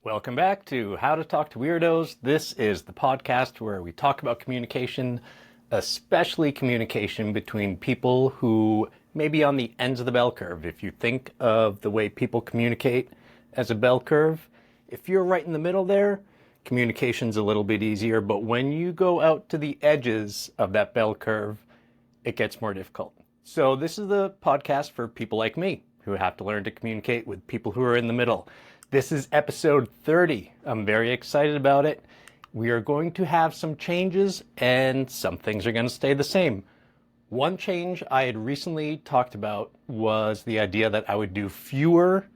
Welcome back to How to Talk to Weirdos. This is the podcast where we talk about communication, especially communication between people who may be on the ends of the bell curve. If you think of the way people communicate as a bell curve, if you're right in the middle there, communication's a little bit easier. But when you go out to the edges of that bell curve, it gets more difficult. So this is the podcast for people like me who have to learn to communicate with people who are in the middle. This is episode 30. I'm very excited about it. We are going to have some changes and some things are going to stay the same. One change I had recently talked about was the idea that I would do fewer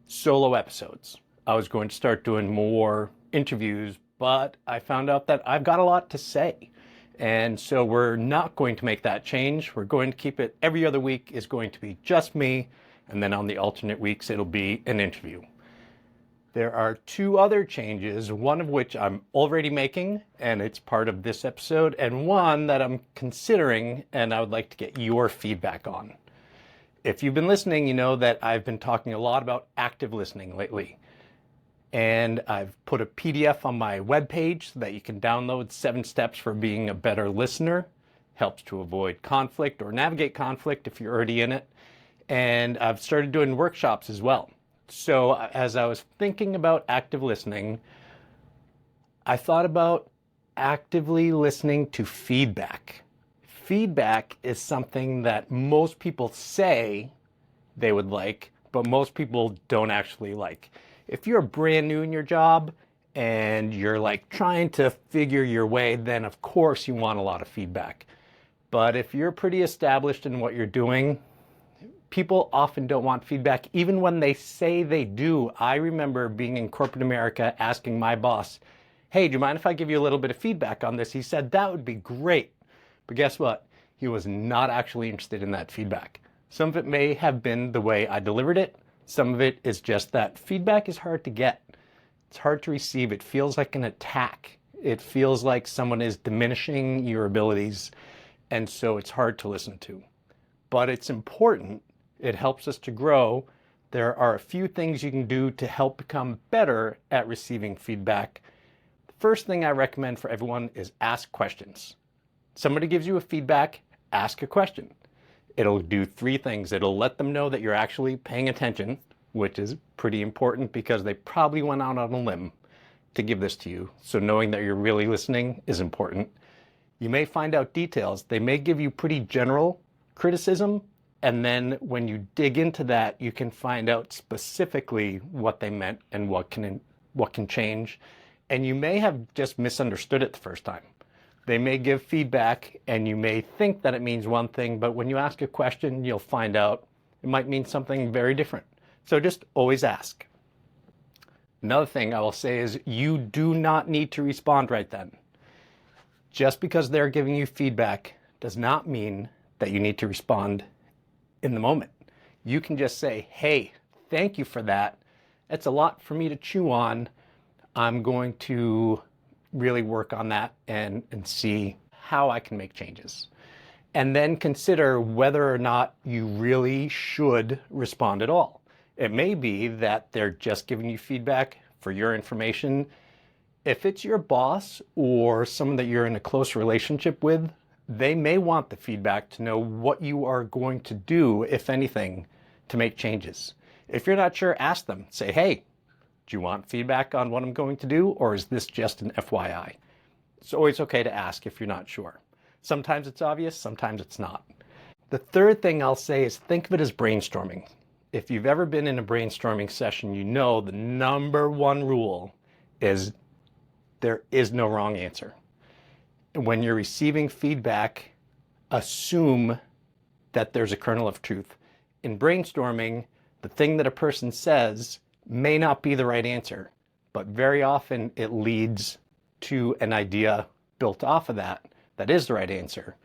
solo episodes. I was going to start doing more interviews, but I found out that I've got a lot to say. And so we're not going to make that change. We're going to keep it every other week is going to be just me. And then on the alternate weeks, it'll be an interview. There are two other changes, one of which I'm already making, and it's part of this episode, and one that I'm considering, and I would like to get your feedback on. If you've been listening, you know that I've been talking a lot about active listening lately. And I've put a PDF on my webpage so that you can download 7 steps for being a better listener. Helps to avoid conflict or navigate conflict if you're already in it. And I've started doing workshops as well. So as I was thinking about active listening, I thought about actively listening to feedback. Feedback is something that most people say they would like, but most people don't actually like. If you're brand new in your job and you're like trying to figure your way, then of course you want a lot of feedback. But if you're pretty established in what you're doing, people often don't want feedback, even when they say they do. I remember being in corporate America asking my boss, hey, do you mind if I give you a little bit of feedback on this? He said, that would be great. But guess what? He was not actually interested in that feedback. Some of it may have been the way I delivered it. Some of it is just that feedback is hard to get. It's hard to receive. It feels like an attack. It feels like someone is diminishing your abilities. And so it's hard to listen to. But it's important. It helps us to grow. There are a few things you can do to help become better at receiving feedback. The first thing I recommend for everyone is ask questions. Somebody gives you a feedback, ask a question. It'll do 3 things. It'll let them know that you're actually paying attention, which is pretty important because they probably went out on a limb to give this to you. So knowing that you're really listening is important. You may find out details. They may give you pretty general criticism. And then when you dig into that, you can find out specifically what they meant and what can change. And you may have just misunderstood it the first time. They may give feedback and you may think that it means one thing, but when you ask a question, you'll find out it might mean something very different. So just always ask. Another thing I will say is you do not need to respond right then. Just because they're giving you feedback does not mean that you need to respond in the moment. You can just say, hey, thank you for that. It's a lot for me to chew on. I'm going to really work on that and see how I can make changes. And then consider whether or not you really should respond at all. It may be that they're just giving you feedback for your information. If it's your boss or someone that you're in a close relationship with, they may want the feedback to know what you are going to do, if anything, to make changes. If you're not sure, ask them. Say, hey, do you want feedback on what I'm going to do, or is this just an FYI? It's always okay to ask if you're not sure. Sometimes it's obvious, sometimes it's not. The third thing I'll say is think of it as brainstorming. If you've ever been in a brainstorming session, you know the number one rule is there is no wrong answer. When you're receiving feedback, assume that there's a kernel of truth. In brainstorming, the thing that a person says may not be the right answer, but very often it leads to an idea built off of that is the right answer.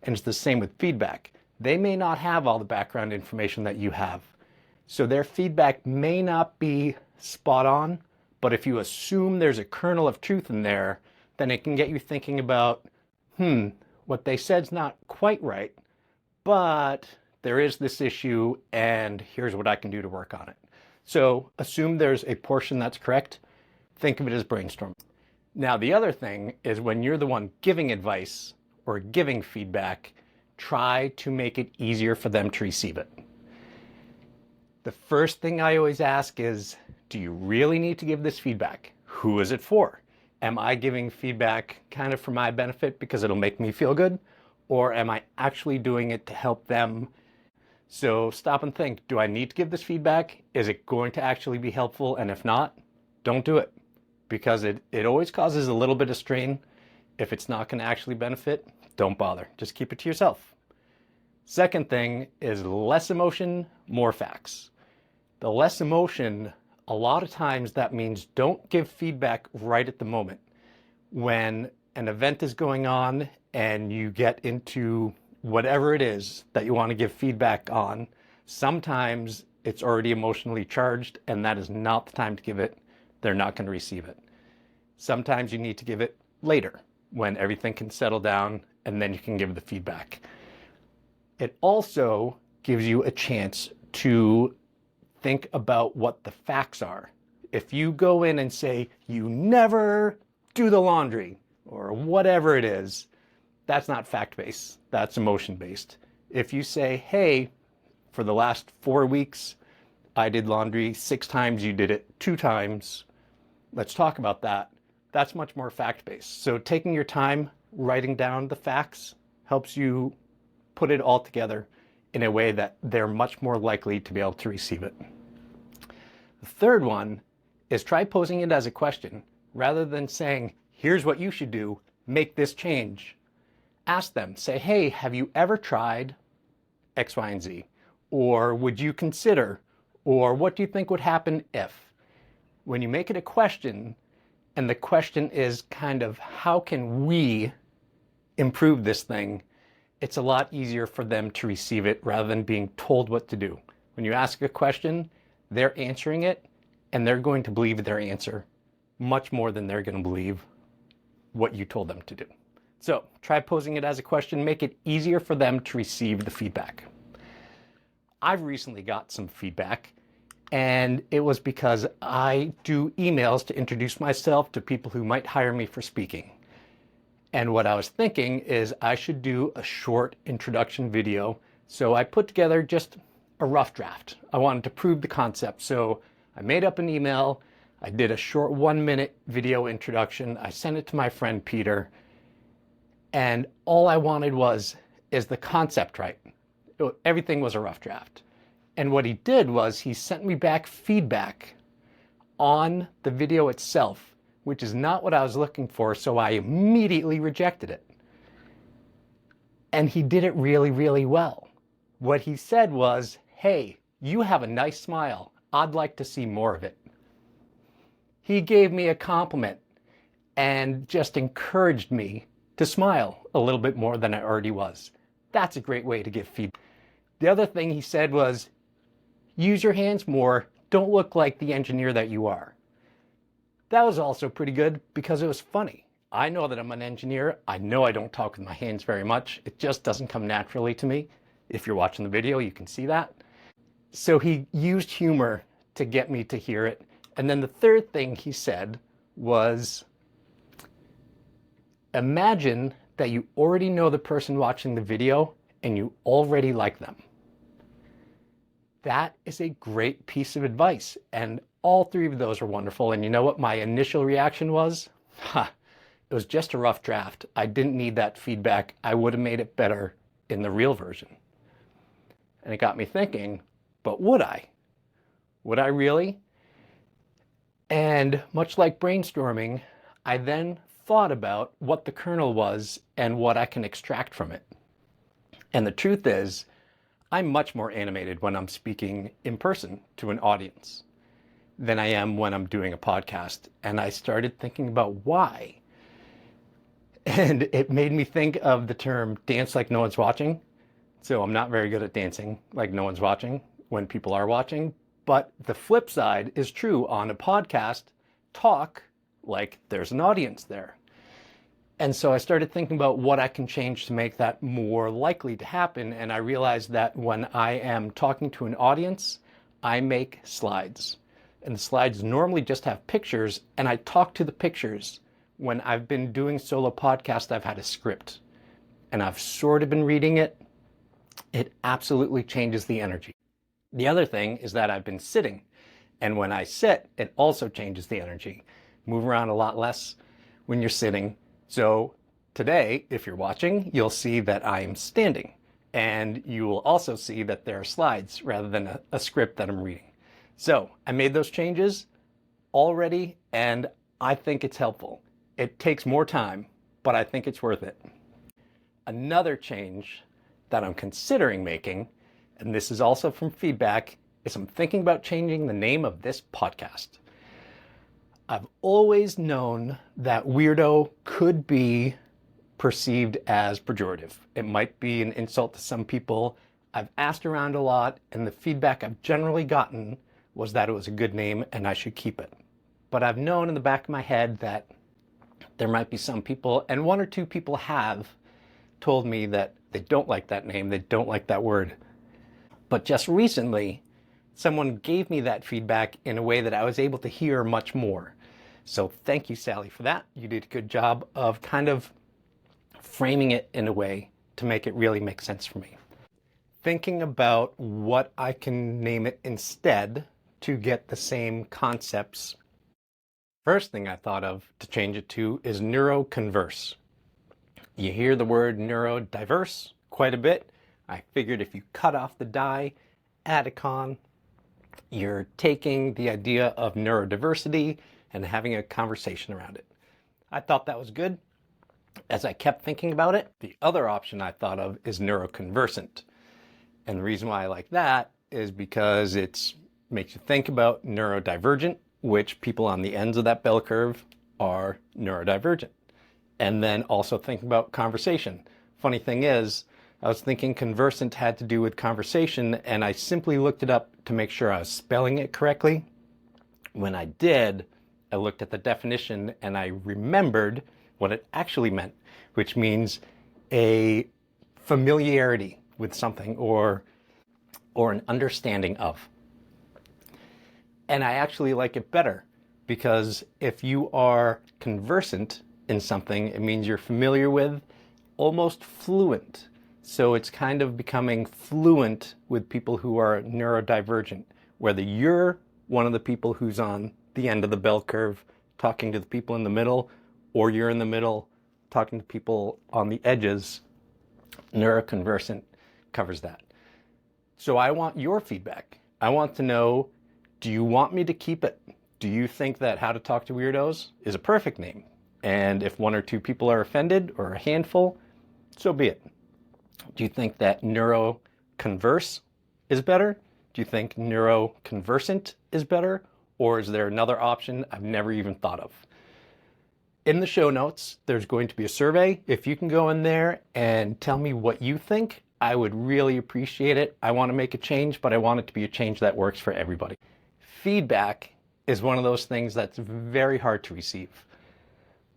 And it's the same with feedback. They may not have all the background information that you have. So their feedback may not be spot on, but if you assume there's a kernel of truth in there, then it can get you thinking about, what they said's not quite right, but there is this issue and here's what I can do to work on it. So assume there's a portion that's correct. Think of it as brainstorming. Now, the other thing is when you're the one giving advice or giving feedback, try to make it easier for them to receive it. The first thing I always ask is, do you really need to give this feedback? Who is it for? Am I giving feedback kind of for my benefit because it'll make me feel good? Or am I actually doing it to help them? So stop and think, do I need to give this feedback? Is it going to actually be helpful? And if not, don't do it, because it always causes a little bit of strain. If it's not going to actually benefit, don't bother. Just keep it to yourself. Second thing is less emotion, more facts. The less emotion, a lot of times that means don't give feedback right at the moment. When an event is going on and you get into whatever it is that you want to give feedback on, sometimes it's already emotionally charged and that is not the time to give it. They're not going to receive it. Sometimes you need to give it later when everything can settle down, and then you can give the feedback. It also gives you a chance to think about what the facts are. If you go in and say, you never do the laundry, or whatever it is, that's not fact-based, that's emotion-based. If you say, hey, for the last 4 weeks, I did laundry 6 times, you did it 2 times, let's talk about that. That's much more fact-based. So taking your time, writing down the facts, helps you put it all together in a way that they're much more likely to be able to receive it. The third one is try posing it as a question. Rather than saying, here's what you should do, make this change. Ask them, say, hey, have you ever tried X, Y, and Z? Or would you consider? Or what do you think would happen if? When you make it a question, and the question is kind of, how can we improve this thing? It's a lot easier for them to receive it rather than being told what to do. When you ask a question, they're answering it, and they're going to believe their answer much more than they're going to believe what you told them to do. So try posing it as a question, make it easier for them to receive the feedback. I've recently got some feedback, and it was because I do emails to introduce myself to people who might hire me for speaking. And what I was thinking is I should do a short introduction video. So I put together just a rough draft. I wanted to prove the concept. So I made up an email. I did a short 1-minute video introduction. I sent it to my friend Peter. And all I wanted is the concept right. Everything was a rough draft. And what he did was he sent me back feedback on the video itself, which is not what I was looking for, so I immediately rejected it. And he did it really, really well. What he said was, hey, you have a nice smile. I'd like to see more of it. He gave me a compliment and just encouraged me to smile a little bit more than I already was. That's a great way to give feedback. The other thing he said was, use your hands more. Don't look like the engineer that you are. That was also pretty good because it was funny. I know that I'm an engineer. I know I don't talk with my hands very much. It just doesn't come naturally to me. If you're watching the video, you can see that. So he used humor to get me to hear it. And then the third thing he said was, imagine that you already know the person watching the video and you already like them. That is a great piece of advice. And all 3 of those are wonderful. And you know what my initial reaction was? It was just a rough draft. I didn't need that feedback. I would have made it better in the real version. And it got me thinking, but would I? Would I really? And much like brainstorming, I then thought about what the kernel was and what I can extract from it. And the truth is, I'm much more animated when I'm speaking in person to an audience than I am when I'm doing a podcast. And I started thinking about why. And it made me think of the term dance like no one's watching. So I'm not very good at dancing like no one's watching when people are watching. But the flip side is true on a podcast, talk like there's an audience there. And so I started thinking about what I can change to make that more likely to happen. And I realized that when I am talking to an audience, I make slides. And the slides normally just have pictures, and I talk to the pictures. When I've been doing solo podcasts, I've had a script, and I've sort of been reading it. It absolutely changes the energy. The other thing is that I've been sitting, and when I sit, it also changes the energy. Move around a lot less when you're sitting. So today, if you're watching, you'll see that I am standing, and you will also see that there are slides rather than a script that I'm reading. So I made those changes already, and I think it's helpful. It takes more time, but I think it's worth it. Another change that I'm considering making, and this is also from feedback, is I'm thinking about changing the name of this podcast. I've always known that weirdo could be perceived as pejorative. It might be an insult to some people. I've asked around a lot, and the feedback I've generally gotten was that it was a good name and I should keep it. But I've known in the back of my head that there might be some people, and one or two people have told me that they don't like that name, they don't like that word. But just recently, someone gave me that feedback in a way that I was able to hear much more. So thank you, Sally, for that. You did a good job of kind of framing it in a way to make it really make sense for me. Thinking about what I can name it instead to get the same concepts. First thing I thought of to change it to is neuroconverse. You hear the word neurodiverse quite a bit. I figured if you cut off the die, add a con, you're taking the idea of neurodiversity and having a conversation around it. I thought that was good. As I kept thinking about it, the other option I thought of is neuroconversant. And the reason why I like that is because it makes you think about neurodivergent, which people on the ends of that bell curve are neurodivergent. And then also think about conversation. Funny thing is, I was thinking conversant had to do with conversation, and I simply looked it up to make sure I was spelling it correctly. When I did, I looked at the definition and I remembered what it actually meant, which means a familiarity with something or an understanding of. And I actually like it better because if you are conversant in something, it means you're familiar with, almost fluent. So it's kind of becoming fluent with people who are neurodivergent, whether you're one of the people who's on the end of the bell curve talking to the people in the middle, or you're in the middle talking to people on the edges. Neuroconversant covers that. So I want your feedback. I want to know, do you want me to keep it? Do you think that How to Talk to Weirdos is a perfect name? And if one or two people are offended, or a handful, so be it. Do you think that neuroconverse is better? Do you think neuroconversant is better? Or is there another option I've never even thought of? In the show notes, there's going to be a survey. If you can go in there and tell me what you think, I would really appreciate it. I want to make a change, but I want it to be a change that works for everybody. Feedback is one of those things that's very hard to receive,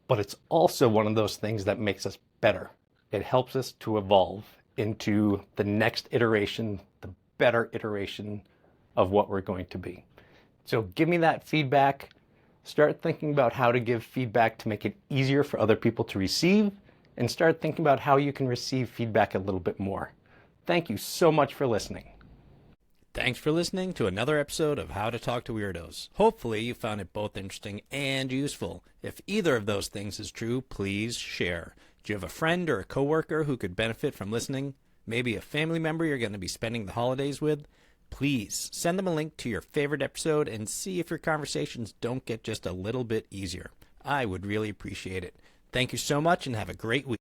but it's also one of those things that makes us better. It helps us to evolve into the next iteration, the better iteration of what we're going to be. So give me that feedback. Start thinking about how to give feedback to make it easier for other people to receive, and start thinking about how you can receive feedback a little bit more. Thank you so much for listening. Thanks for listening to another episode of How to Talk to Weirdos. Hopefully you found it both interesting and useful. If either of those things is true, please share. Do you have a friend or a coworker who could benefit from listening? Maybe a family member you're going to be spending the holidays with? Please send them a link to your favorite episode and see if your conversations don't get just a little bit easier. I would really appreciate it. Thank you so much and have a great week.